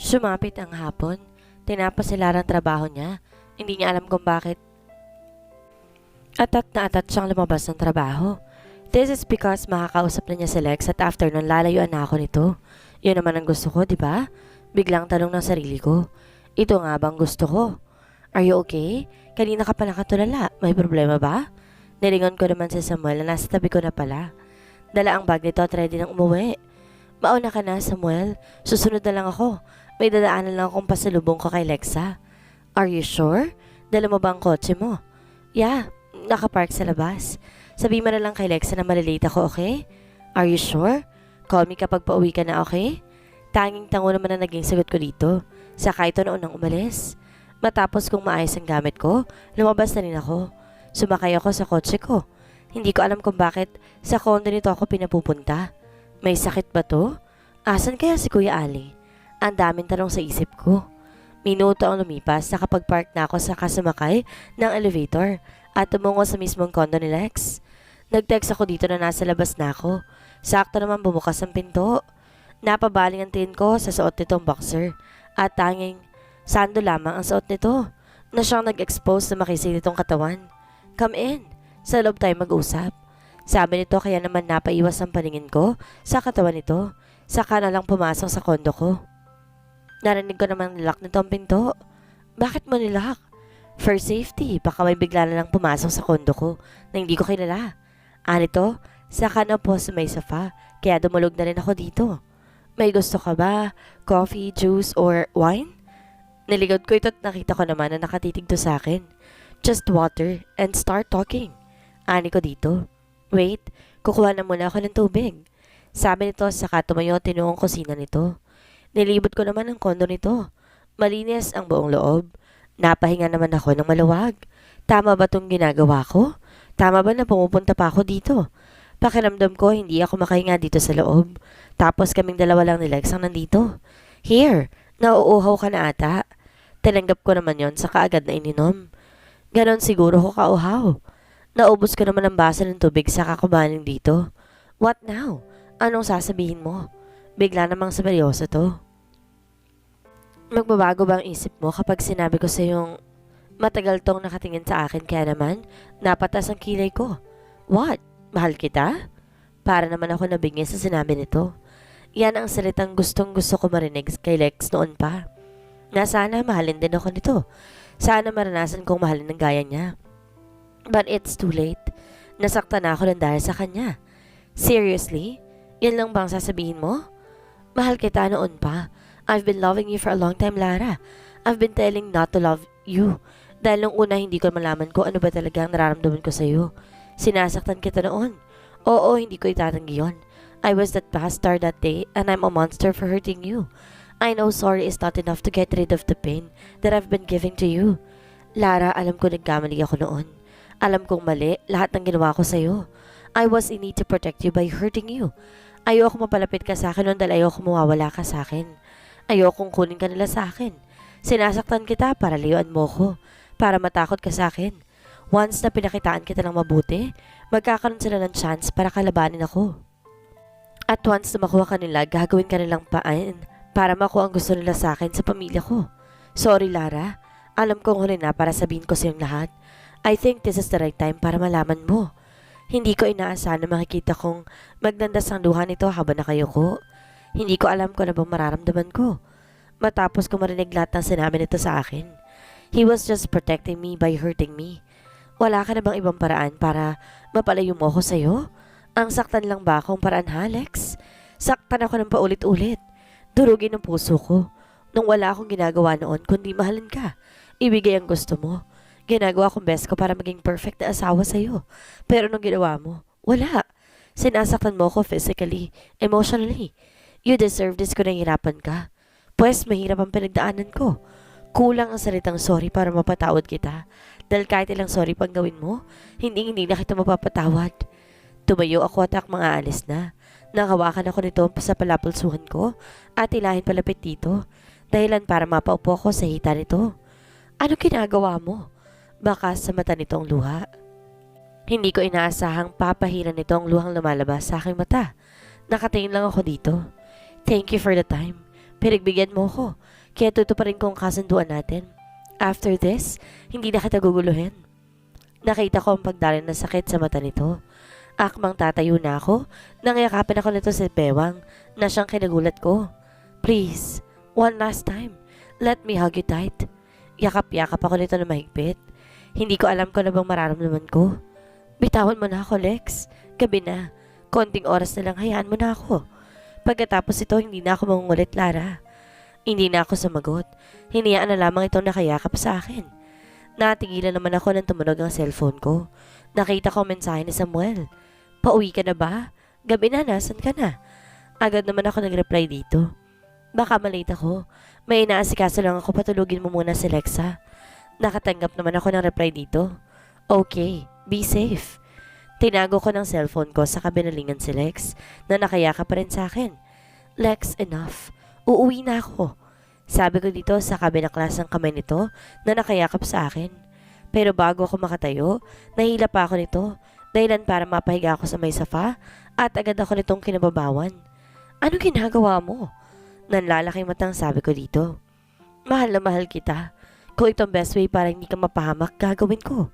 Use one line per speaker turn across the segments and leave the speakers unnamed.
Sumapit ang hapon. Tinapos si Lara ang trabaho niya. Hindi niya alam kung bakit. Atat na atat siyang lumabas ng trabaho. This is because makakausap na niya si Lex at after nun lalayuan na ako nito. Yun naman ang gusto ko, di ba? Biglang tanong ng sarili ko. Ito nga bang gusto ko? Are you okay? Kanina ka pa nakatulala. May problema ba? Nilingon ko naman si Samuel na nasa tabi ko na pala. Dala ang bag nito at ready nang umuwi. Mauna ka na, Samuel. Susunod na lang ako. May dadaanan lang akong pasalubong ko kay Lexa. Are you sure? Dala mo ba ang kotse mo? Yeah, nakapark sa labas. Sabi mo na lang kay Lexa na malilate ako, okay? Are you sure? Call me kapag pauwi ka na, okay? Tanging tango naman na naging sagot ko dito. Saka ito noon nang umalis. Matapos kong maayos ang gamit ko, lumabas na rin ako. Sumakay ako sa kotse ko. Hindi ko alam kung bakit sa condo nito ako pinapupunta. May sakit ba to? Asan kaya si Kuya Ali? Ang daming tanong sa isip ko. Minuto ang lumipas, nakapag-park na ako sa kasumakay ng elevator at tumungo sa mismong condo ni Lex. Nag-text ako dito na nasa labas na ako. Sakto naman bumukas ang pinto. Napabaling ang tingin ko sa suot nitong boxer at tanging sando lamang ang suot nito na siyang nag-expose na makisig nitong katawan. Come in. Sa loob tayo mag-usap. Sabi nito kaya naman napaiwas ang paningin ko sa katawan nito. Saka na lang pumasok sa kondo ko. Narinig ko namang nilak nitong pinto. Bakit mo nilak? For safety, baka may bigla na lang pumasok sa kondo ko na hindi ko kilala. Anito, saka na po sa may sofa, kaya dumulog na rin ako dito. May gusto ka ba? Coffee, juice, or wine? Niligod ko ito at nakita ko naman na nakatitig to sa akin. Just water and start talking. Ani ko dito. Wait, kukuha na muna ako ng tubig. Sabi nito saka tumayo tinuong kusina nito. Nilibot ko naman ang kondo nito. Malinis ang buong loob. Napahinga naman ako ng maluwag. Tama ba itong ginagawa ko? Tama ba na pumupunta pa ako dito? Pakiramdam ko hindi ako makahinga dito sa loob. Tapos kaming dalawa lang ni Lex ang nandito. Here, nauuhaw ka na ata. Tinanggap ko naman yon sa kaagad na ininom. Ganon siguro ko kauhaw. Naubos ko naman ang baso ng tubig sa kakumaning dito. What now? Anong sasabihin mo? Bigla namang seryoso to. Magbabago ba ang isip mo kapag sinabi ko sa yung matagal tong nakatingin sa akin kaya naman napatas ang kilay ko? What? Mahal kita? Para naman ako nabingis sa sinabi nito. Yan ang salitang gustong gusto ko marinig kay Lex noon pa. Na sana mahalin din ako nito. Sana maranasan kong mahalin ng gaya niya. But it's too late. Nasaktan na ako ng dahil sa kanya. Seriously? Yan lang bang sasabihin mo? Mahal kita noon pa. I've been loving you for a long time, Lara. I've been telling not to love you. Dahil nung una hindi ko malaman ko ano ba talaga ang nararamdaman ko sa'yo. Sinasaktan kita noon. Oo, hindi ko itatanggi yun. I was that bastard that day and I'm a monster for hurting you. I know sorry is not enough to get rid of the pain that I've been giving to you. Lara, alam ko nagkamali ako noon. Alam kong mali lahat ng ginawa ko sa'yo. I was in need to protect you by hurting you. Ayoko mapalapit ka sa akin noon dahil ayoko mawawala ka sa akin. Ayokong kunin ka nila sa akin. Sinasaktan kita para layuan mo ko. Para matakot ka sa akin. Once na pinakitaan kita ng mabuti, magkakaroon sila ng chance para kalabanin ako. At once na makuha ka nila, gagawin ka nilang paan para makuha ang gusto nila sa akin sa pamilya ko. Sorry, Lara. Alam kong huli na para sabihin ko sa iyong lahat. I think this is the right time para malaman mo. Hindi ko inaasahan na makikita kong magdandas ang luha nito habang nakayuko. Hindi ko alam kung ano bang mararamdaman ko. Matapos ko marinig lahat ng sinabi nito sa akin. He was just protecting me by hurting me. Wala ka na bang ibang paraan para mapalayo mo ko sa'yo? Ang saktan lang ba akong paraan, Alex? Saktan ako ng paulit-ulit. Durugin ang puso ko. Nung wala akong ginagawa noon kundi mahalin ka. Ibigay ang gusto mo. Ginagawa kong best ko para maging perfect na asawa sa'yo. Pero nung ginawa mo, wala. Sinasaktan mo ko physically, emotionally. You deserve this kung nahihirapan ka. Pues mahirap ang pinagdaanan ko. Kulang ang salitang sorry para mapatawad kita. Dahil kahit ilang sorry pang gawin mo, hindi na kita mapapatawad. Tumayo ako at mga alis na. Nakawakan ako nito sa palapulsuhan ko at ilahin palapit dito. Dahilan para mapaupo ako sa hita nito. Ano ginagawa mo? Baka sa mata nitong luha. Hindi ko inaasahang papahiran nito ang luhang lumalabas sa aking mata. Nakatingin lang ako dito. Thank you for the time. Pinagbigyan mo ko. Kaya tutuparin ko ang kasunduan natin. After this, hindi na kita guguluhin. Nakita ko ang pagdalo ng sakit sa mata nito. Akmang tatayo na ako, nang yakapin ako nito sa bewang na siyang kinagulat ko. Please, one last time, let me hug you tight. Yakap-yakap ako nito na mahigpit. Hindi ko alam kung ano bang mararamdaman ko. Bitawan mo na ako, Lex. Gabi na. Konting oras na lang, hayaan mo na ako. Pagkatapos ito, hindi na ako mangungulit, Lara. Hindi na ako sumagot. Hiniyaan na lamang itong nakayakap sa akin. Natigilan naman ako nang tumunog ang cellphone ko. Nakita ko ang mensahe ni Samuel. Pauwi ka na ba? Gabi na, nasan ka na? Agad naman ako nag-reply dito. Baka malate ako. May inaasikaso lang ako, patulugin mo muna si Lexa. Nakatanggap naman ako ng reply dito. Okay, be safe. Tinago ko ng cellphone ko sa kabinalingan si Lex na nakayaka pa rin sa akin. Lex, enough. Uuwi na ako. Sabi ko dito sa kabinaklas ng kamay nito na nakayakap sa akin. Pero bago ako makatayo, nahila pa ako nito. Dahilan para mapahiga ako sa may sofa at agad ako nitong kinababawan. Ano ginagawa mo? Nanlalaking matang sabi ko dito. Mahal na mahal kita. Kung itong best way para hindi ka mapahamak, gagawin ko.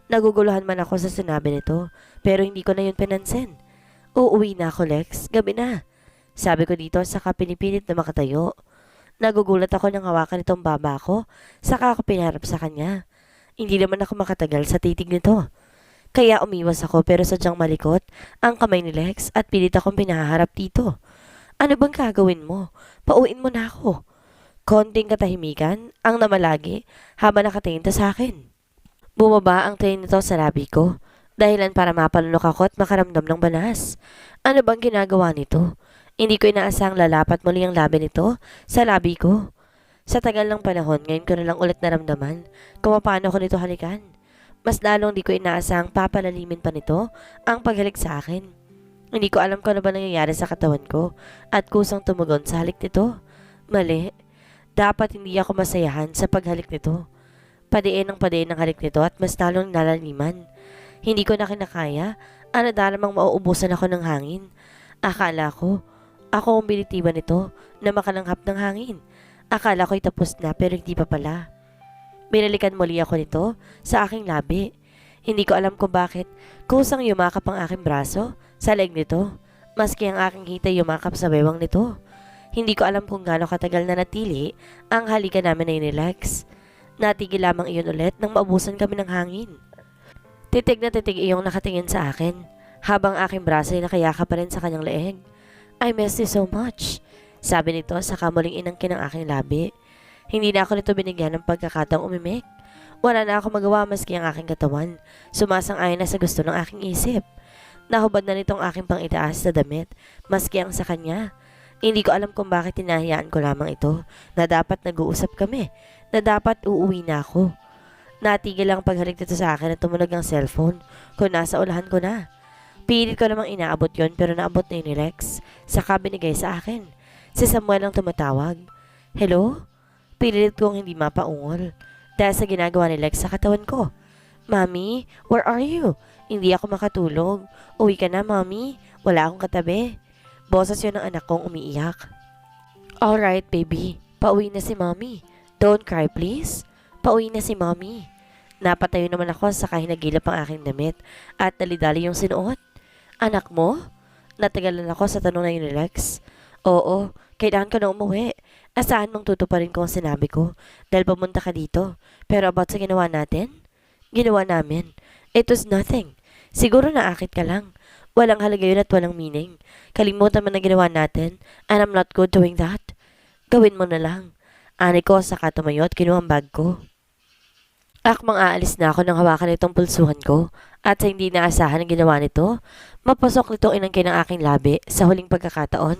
Naguguluhan man ako sa sinabi nito, pero hindi ko na yun pinansin. Uuwi na ako, Lex. Gabi na. Sabi ko dito saka pinipilit na makatayo. Nagugulat ako nang hawakan itong baba ko, saka ako pinarap sa kanya. Hindi naman ako makatagal sa titig nito. Kaya umiwas ako pero sadyang malikot ang kamay ni Lex at pilit akong pinaharap dito. Ano bang gagawin mo? Pauwiin mo na ako. Konting katahimikan ang namalagi habang nakatingin ta sa akin. Bumaba ang tingin nito sa labi ko, dahilan para mapalunok ako at makaramdam ng banas. Ano bang ginagawa nito? Hindi ko inaasang lalapat muli ang labi nito sa labi ko. Sa tagal ng panahon, ngayon ko na lang ulit naramdaman kung paano ko nito halikan. Mas lalong di ko inaasang papalalimin pa nito ang paghalik sa akin. Hindi ko alam kung ano ba nangyayari sa katawan ko at kusang tumugon sa halik nito. Mali. Dapat hindi ako masayahan sa paghalik nito. Padiin ang halik nito at mas lalong nalaliman. Hindi ko na kinakaya, dalamang mauubusan ako ng hangin. Akala ko, ako ang binitiban nito na makalanghap ng hangin. Akala ko'y tapos na pero hindi pa pala. Binalikan muli ako nito sa aking labi. Hindi ko alam kung bakit kusang yumakap ang aking braso sa leg nito, maski ang aking hita yumakap sa bewang nito. Hindi ko alam kung gaano katagal na natili ang halikan namin na Lex. Natigil lamang iyon ulit nang maubusan kami ng hangin. Titig na titig iyong nakatingin sa akin habang aking braso ay nakayakap pa rin sa kanyang leeg. I miss you so much, sabi nito sa kamuling inangkin ng aking labi. Hindi na ako nito binigyan ng pagkakataong umimik. Wala na ako magawa maski ang aking katawan. Sumasang-ayon na sa gusto ng aking isip. Nahubad na nitong aking pang-itaas na damit, maski ang sa kanya. Hindi ko alam kung bakit tinahiyaan ko lamang ito, na dapat nag-uusap kami, na dapat uuwi na ako. Natigil ang paghalik nito sa akin at tumunog ang cellphone kung nasa ulahan ko na. Pilit ko namang inaabot yon pero naabot na yun ni Lex, saka binigay sa akin. Si Samuel ang tumatawag. Hello? Pinilit kong hindi mapaungol dahil sa ginagawa ni Lex sa katawan ko. Mami, where are you? Hindi ako makatulog. Uwi ka na, Mami. Wala akong katabi. Boses yun ng anak kong umiiyak. Alright, baby. Pauwi na si Mami. Don't cry, please. Pauwi na si Mami. Napatayo naman ako saka hinagilap ang aking damit at nalidali yung sinuot. Anak mo? Natagalan ako sa tanong na yun ni Lex. Oo, kailangan ko na umuwi. Asahan mong tutuparin ko ang sinabi ko dahil pumunta ka dito. Pero about sa ginawa natin? Ginawa namin. It was nothing. Siguro naakit ka lang. Walang halaga yun at walang meaning. Kalimutan mo na ginawa natin and I'm not good doing that. Gawin mo na lang. Ani ko saka tumayo at kinuha ang bag ko. Akmang aalis na ako nang hawakan itong pulsuhan ko at sa hindi naasahan ang ginawa nito, mapasok nitong inangkin ng aking labi sa huling pagkakataon.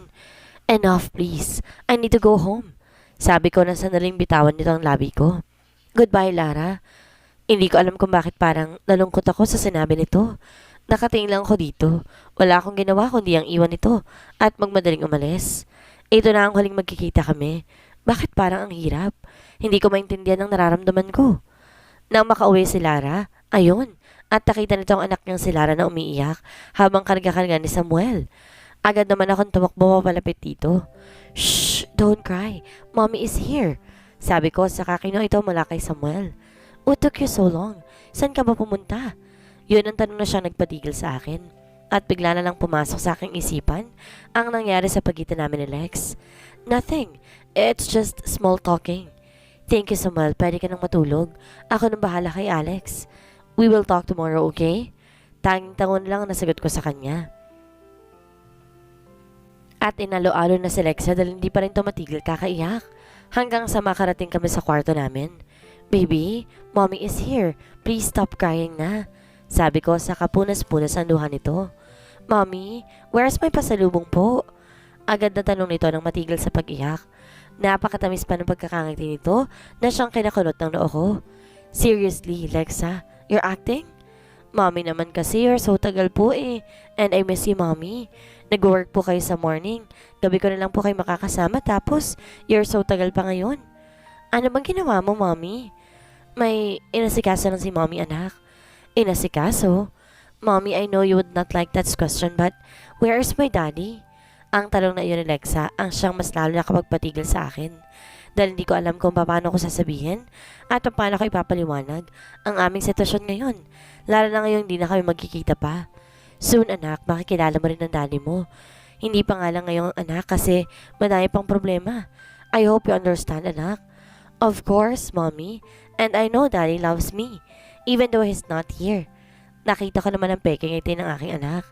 Enough, please. I need to go home. Sabi ko na sandaling bitawan nito ang labi ko. Goodbye, Lara. Hindi ko alam kung bakit parang nalungkot ako sa sinabi nito. Nakatingin lang ako dito. Wala akong ginawa kundi ang iwan nito at magmadaling umalis. Ito na ang huling magkikita kami. Bakit parang ang hirap? Hindi ko maintindihan ang nararamdaman ko. Nang makauwi si Lara, ayun, at nakita nito ang anak niyang si Lara na umiiyak habang karga-karga ni Samuel. Agad naman akong tumakbo papalapit dito. Shh! Don't cry. Mommy is here. Sabi ko sa kakino ito mula kay Samuel. What took you so long? Saan ka ba pumunta? Yun ang tanong na siya nagpatigil sa akin. At bigla na lang pumasok sa aking isipan ang nangyari sa pagitan namin ni Lex. Nothing. It's just small talking. Thank you, Samuel. Pwede ka nang matulog. Ako nang bahala kay Alex. We will talk tomorrow, okay? Tanging tangon lang ang nasagot ko sa kanya. At inalo-alo na si Lexa dahil hindi pa rin tumatigil kakaiyak. Hanggang sa makarating kami sa kwarto namin. Baby, mommy is here. Please stop crying na. Sabi ko sa kapunas-punas ang luha nito. Mommy, where's my pasalubong po? Agad na tanong nito nang matigil sa pag-iyak. Napakatamis pa ng pagkakangiti nito na siyang kinakulot ng noo ko. Seriously, Lexa, you're acting? Mommy naman kasi you're so tagal po eh. And I miss you, Mommy. Nag-work po kayo sa morning. Gabi ko na lang po kayo makakasama tapos you're so tagal pa ngayon. Ano bang ginawa mo, Mommy? May inasikaso lang si Mommy, anak. Inasikaso? Mommy, I know you would not like that question but where is my daddy? Ang tanong na iyon ni Lexa ang siyang mas lalo nakapagpatigil sa akin. Dahil hindi ko alam kung paano ko sasabihin at paano ko ipapaliwanag ang aming sitwasyon ngayon. Lalo na ngayong hindi na kami magkikita pa. Soon anak, makikilala mo rin ang daddy mo. Hindi pa nga lang ngayong anak kasi madami pang problema. I hope you understand anak. Of course, Mommy. And I know daddy loves me. Even though he's not here. Nakita ko naman ang peking ngiti ng aking anak.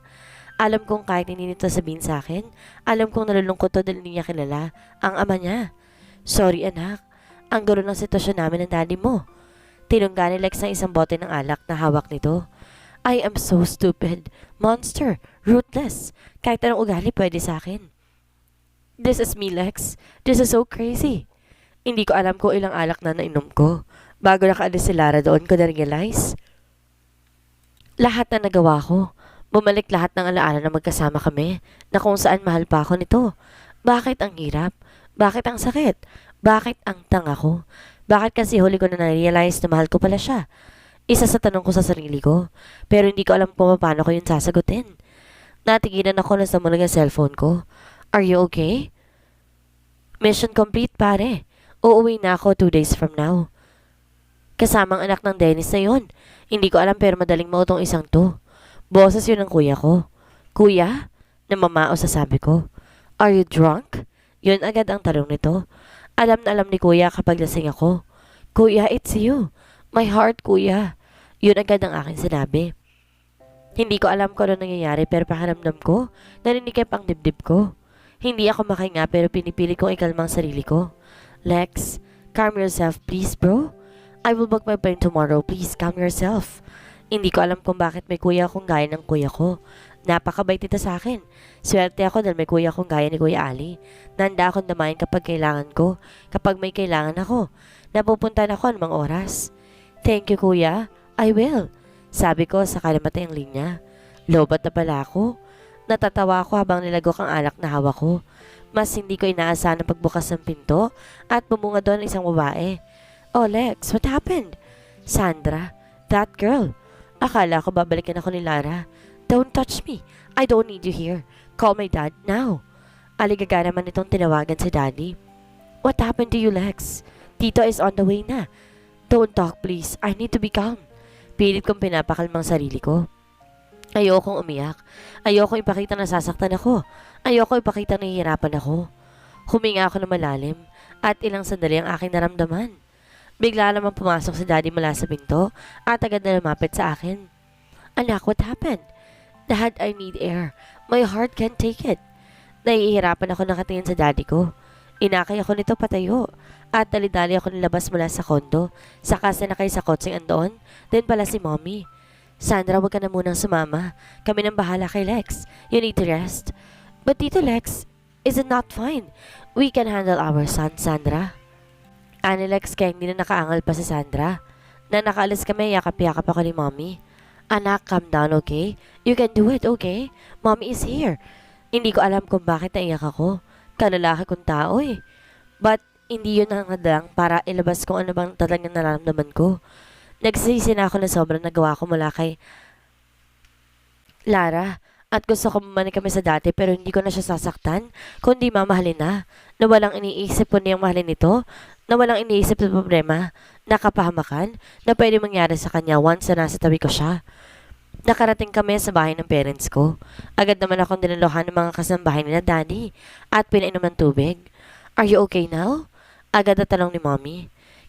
Alam kong kahit hindi nito sabihin sa akin, alam kong nalulungkot to dahil hindi niya kilala ang ama niya. Sorry anak, ang gulo ng sitwasyon namin ng daddy mo. Tinungga ni Lex ang isang bote ng alak na hawak nito. I am so stupid, monster, ruthless, kahit anong ugali pwede sa akin. This is me, Lex. This is so crazy. Hindi ko alam kung ilang alak na nainom ko. Bago nakaalis si Lara doon ko na-realize. Lahat na nagawa ko. Bumalik lahat ng alaala na magkasama kami na kung saan mahal pa ako nito. Bakit ang hirap? Bakit ang sakit? Bakit ang tanga ko? Bakit kasi huli ko na na-realize na mahal ko pala siya? Isa sa tanong ko sa sarili ko. Pero hindi ko alam kung paano ko yun sasagutin. Natigilan ako na sumunog ang cellphone ko. Are you okay? Mission complete pare. Uuwi na ako 2 days from now. Kasamang anak ng Dennis na yun. Hindi ko alam pero madaling mo itong isang to. Boses yun ng kuya ko. Kuya? Namamao sa sabi ko. Are you drunk? Yun agad ang tanong nito. Alam na alam ni kuya kapag lasing ako. Kuya, it's you. My heart, kuya. Yun agad ang aking sinabi. Hindi ko alam kung ano nangyayari pero pakiramdam ko, naninikip ang dibdib ko. Hindi ako makahinga pero pinipili kong ikalmang sarili ko. Lex, calm yourself please bro. I will book my plane tomorrow. Please calm yourself. Hindi ko alam kung bakit may kuya akong gaya ng kuya ko. Napakabait ito sa akin. Swerte ako dahil may kuya akong gaya ni Kuya Ali. Nanda akong damayin kapag kailangan ko. Kapag may kailangan ako. Napupunta na ako anumang oras. Thank you kuya. I will. Sabi ko sa kalimatay ang linya. Lobat na pala ako. Natatawa ako habang nilagok ang alak na hawak ko. Mas hindi ko inaasahan ang pagbukas ng pinto at bumunga doon ang isang babae. Oh Lex, what happened? Sandra, that girl. Akala ko babalikan ako ni Lara. Don't touch me. I don't need you here. Call my dad now. Aligaga naman itong tinawagan si Daddy. What happened to you, Lex? Tito is on the way na. Don't talk please. I need to be calm. Pilit kong pinapakalmang sarili ko. Ayokong umiyak. Ayokong ipakita na sasaktan ako. Ayokong ipakita na nahihirapan ako. Huminga ako ng malalim at ilang sandali ang aking naramdaman. Bigla naman pumasok si Daddy mula sa pinto at agad na lumapit sa akin. Anak, what happened? Dad, I need air. My heart can't take it. Nahihirapan ako nakatingin sa Daddy ko. Inakay ako nito patayo at dali-dali ako nilabas mula sa kondo. Saka sinakay sa kotseng andoon, din pala si Mommy. Sandra, wag ka na munang sumama. Kami nang bahala kay Lex. You need to rest. But Tito Lex, is it not fine? We can handle our son, Sandra. Ani Lex kaya hindi na nakaangal pa si Sandra. Na nakaalis kami, yakap-yakap ako ni Mommy. Anak, calm down, okay? You can do it, okay? Mommy is here. Hindi ko alam kung bakit naiyak ako. Kalalaki kong tao eh. But hindi yun ang hadang para ilabas kung ano bang talagang nararamdaman ko. Nagsisisi na ako na sobrang nagawa ko mula kay Lara. At gusto ko bumalik kami sa dati pero hindi ko na siya sasaktan, kundi mamahalin na. Na walang iniisip po niyang mahalin ito, na walang iniisip sa problema, nakapahamakan, na pwede mangyari sa kanya once na nasa tabi ko siya. Nakarating kami sa bahay ng parents ko. Agad naman akong dinalohan ng mga kasambahay nila daddy at pinainom ng tubig. Are you okay now? Agad na tanong ni mommy.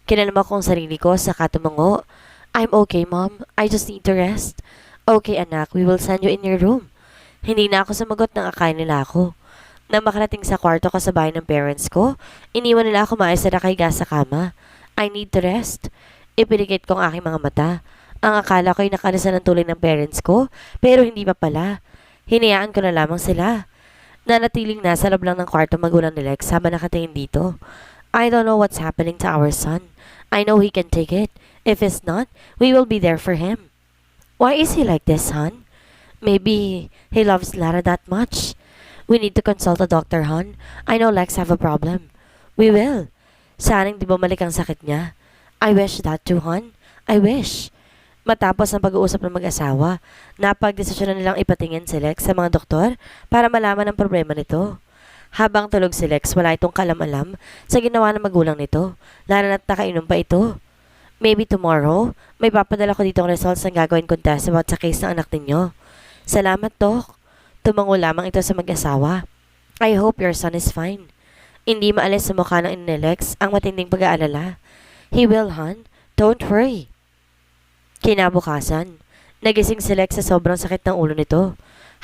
Kinalama ko ang sarili ko sa katumango. I'm okay, mom. I just need to rest. Okay, anak. We will send you in your room. Hindi na ako sumagot ng akayin nila ako. Nang makarating sa kwarto ko sa bahay ng parents ko, iniwan nila ako maayos na nakahiga sa kama. I need to rest. Ipinigit ko ang aking mga mata. Ang akala ko'y nakalisan ng tulay ng parents ko, pero hindi pa pala. Hinayaan ko na lamang sila. Nanatiling nasa loob lang ng kwarto magulang ni Lex habang nakatingin dito. I don't know what's happening to our son. I know he can take it. If it's not, we will be there for him. Why is he like this, hon? Maybe he loves Lara that much. We need to consult a doctor, hon. I know Lex have a problem. We will. Sanang di bumalik ang sakit niya. I wish that too, hon. I wish. Matapos ang pag-uusap ng mag-asawa, napagdesisyon na nilang ipatingin si Lex sa mga doktor para malaman ang problema nito. Habang tulog si Lex, wala itong kalam-alam sa ginawa ng magulang nito, lalo na't nakainom pa ito. Maybe tomorrow, may papadala ko dito ang results ng gagawin kong test about sa case ng anak ninyo. Salamat, Dok. Tumango lamang ito sa mag-asawa. I hope your son is fine. Hindi maalis sa mukha ng ina ni Lex ang matinding pag-aalala. He will, hon. Don't worry. Kinabukasan, nagising si Lex sa sobrang sakit ng ulo nito.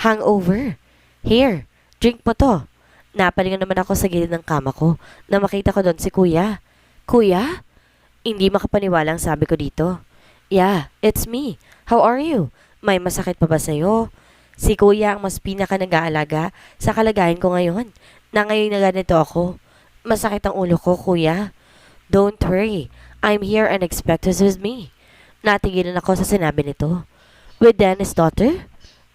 Hangover. Here, drink mo to. Napalingon naman ako sa gilid ng kama ko na makita ko doon si Kuya. Kuya? Hindi makapaniwala ang sabi ko dito. Yeah, it's me. How are you? May masakit pa ba sa'yo? Si Kuya ang mas pinaka nag-aalaga sa kalagayan ko ngayon. Na ngayon na ganito ako. Masakit ang ulo ko, Kuya. Don't worry. I'm here and expect us with me. Natigilan ako sa sinabi nito. With Dennis' daughter?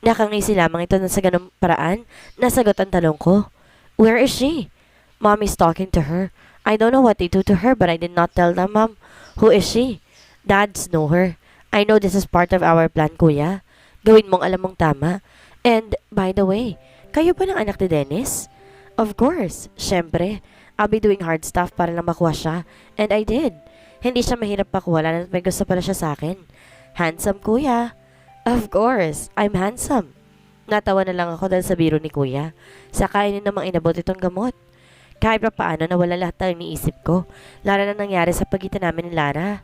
Nakangisi lamang ito na sa ganong paraan. Nasagot ang tanong ko. Where is she? Mommy's talking to her. I don't know what they do to her but I did not tell them, Mom. Who is she? Dads know her. I know this is part of our plan, Kuya. Gawin mong alam mong tama. And, by the way, kayo ba ng anak ni Dennis? Of course. Syempre. I'll be doing hard stuff para lang makuha siya. And I did. Hindi siya mahirap pakuha lalo at may gusto pala siya sa akin. Handsome, Kuya. Of course, I'm handsome. Natawa na lang ako dahil sa biro ni Kuya. Saka yun namang inabot itong gamot. Kahit pa paano nawala lahat ng iniisip ko, lalo na nangyari sa pagitan namin ni Lara.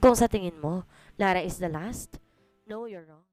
Kung sa tingin mo, Lara is the last? No, you're wrong.